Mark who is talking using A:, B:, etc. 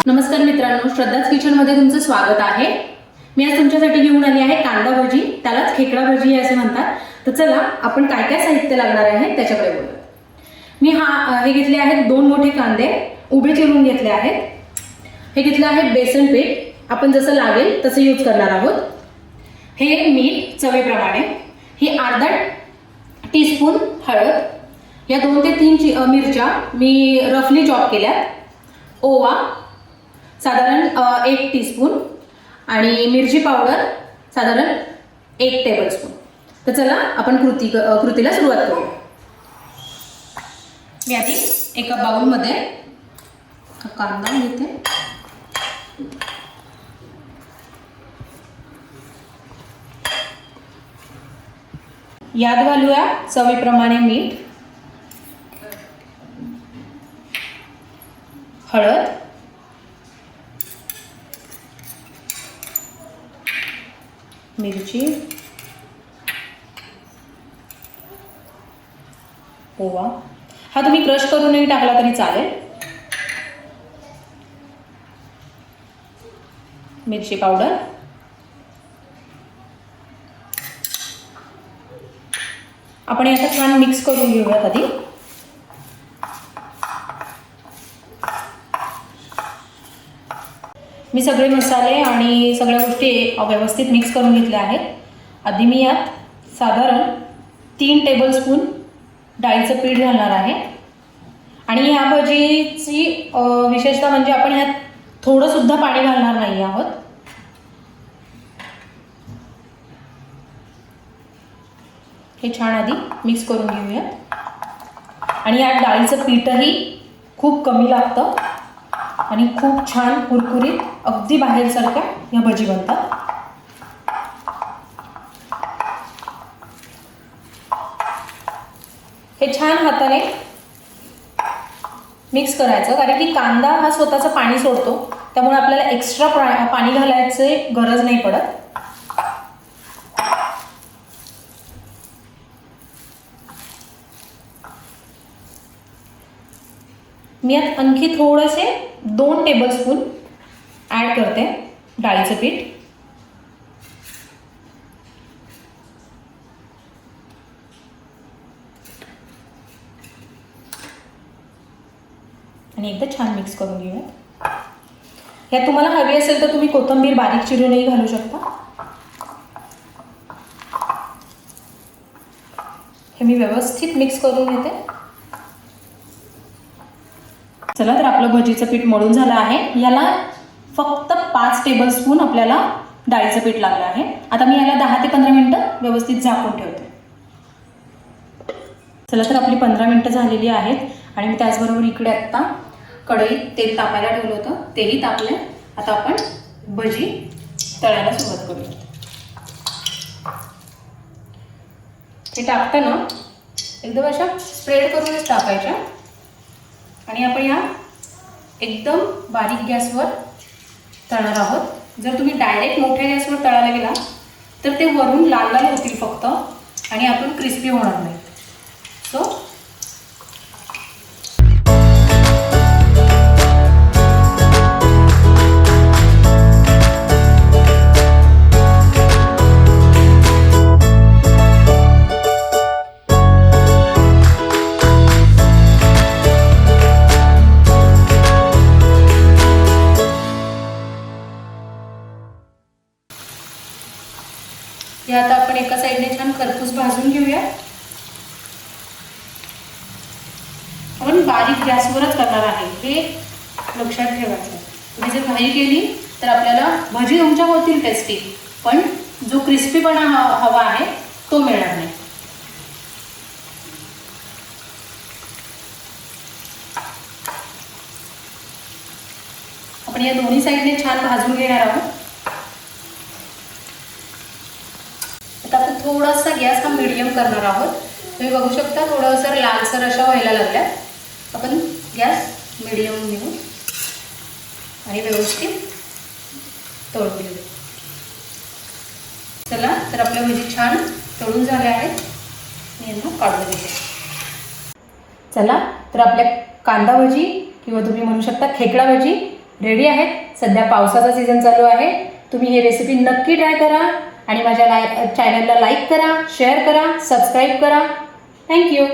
A: नमस्कार मित्रांनो, श्रद्धाच किचनमध्ये तुमचं स्वागत आहे। मी आज तुमच्यासाठी घेऊन आली आहे कांदा भजी, त्यालाच खेकडा भजी असे म्हणतात। तर चला आपण काय काय साहित्य लागणार आहे त्याच्याकडे बघूया। मी हे घेतले आहेत 2 मोठे कांदे उभे चिरून घेतले आहेत। हे घेतले आहे बेसन पीठ, आपण जसं लागेल तसं यूज करणार आहोत। हे मीठ चवीप्रमाणे, ही अर्धा टीस्पून हळद, या 2 ते 3 मिरच्या मी रफली चॉप केल्या, ओवा साधारण 1 टीस्पून आणि मिरची पावडर साधारण 1 टेबलस्पून। तर चला आपण कृतीला सुरुवात करूया। मी आधी एका बाउलमध्ये कांदा घेते, यात घालूया चवीप्रमाणे मीठ, हळद, मिरची, ओवा, हा तुम्ही क्रश करूनही टाकला तरी चालेल, मिरची पावडर, आपण आता छान मिक्स करून घेऊयात आधी। मी सगळे मसाले आणि सगळ्या गोष्टी व्यवस्थित मिक्स करून घेतल्या आहेत। आधी मी यात साधारण 3 टेबलस्पून डाळीचं पीठ घालणार आहे आणि ह्या भजीची विशेषतः म्हणजे आपण ह्यात थोडं सुद्धा पाणी घालणार नाही आहोत। हे छान आधी मिक्स करून घेऊयात आणि यात डाळीचं पीठही खूप कमी लागतं आणि खूप छान कुरकुरीत अगदी बाहेरसारख्या या भजी बनतात। हे छान हाताने मिक्स करायचं, कारण की कांदा हा स्वतःचं पाणी सोडतो, त्यामुळे आपल्याला एक्स्ट्रा पाणी घालायची गरज नाही पडत। मी यात आणखी थोडेसे 2 टेबलस्पून ॲड करते डाळीचं पीठ आणि एकदा छान मिक्स करून घेऊया। यात तुम्हाला हवी असेल तर तुम्ही कोथिंबीर बारीक चिरूनही घालू शकता। हे मी व्यवस्थित मिक्स करून घेते। चला, तर आपलं भजीचं पीठ मळून झालं आहे। याला फक्त 5 टेबलस्पून आपल्याला डाळीचं पीठ लागलं आहे। आता मी याला 10 ते 15 मिनिटं व्यवस्थित झाकून ठेवते। चला, तर आपली 15 मिनिटं झालेली आहेत आणि मी त्याचबरोबर इकडे आत्ता कढईत तेल तापायला ठेवलं होतं, तेही तापले। आता आपण भजी तळायला सुरुवात करूया। हे टाकताना एकदम अशा स्प्रेड करूनच टाकायच्या आणि आपण या एकदम बारीक गॅसवर तळणार आहोत। जर तुम्ही डायरेक्ट मोठ्या गॅसवर तळायला गेला तर ते वरून लाल लाल होतील फक्त आणि आपण क्रिस्पी होणार नाही। सो आता आपण एका साईडने छान खरपूस भाजून घेऊया। आपण बारीक गॅसवरच करणार आहे, हे लक्षात ठेवायचं। तुम्ही जर घाई केली तर आपल्याला भजी तुमच्या होतील टेस्टी, पण जो क्रिस्पीपणा हवा आहे तो मिळणार नाही। आपण या दोन्ही साईडने छान भाजून घेणार आहोत। आता आपण थोडासा गॅस हा मीडियम करणार आहोत। तुम्ही बघू शकता थोडंसं लालसर अशा व्हायला लागल्या। आपण गॅस मीडियम घेऊ आणि व्यवस्थित तळून घेऊ। चला, तर आपल्या भजी छान तळून झाल्या आहेत, मी यांना काढून घेते। चला तर आपल्या कांदा भजी किंवा तुम्ही म्हणू शकता खेकडा भजी रेडी आहेत। सध्या पावसाचा सीझन चालू आहे। तुम्ही ही रेसिपी नक्की ट्राय करा आणि माझ्या चॅनलला लाईक करा, शेअर करा, सबस्क्राईब करा। थँक्यू।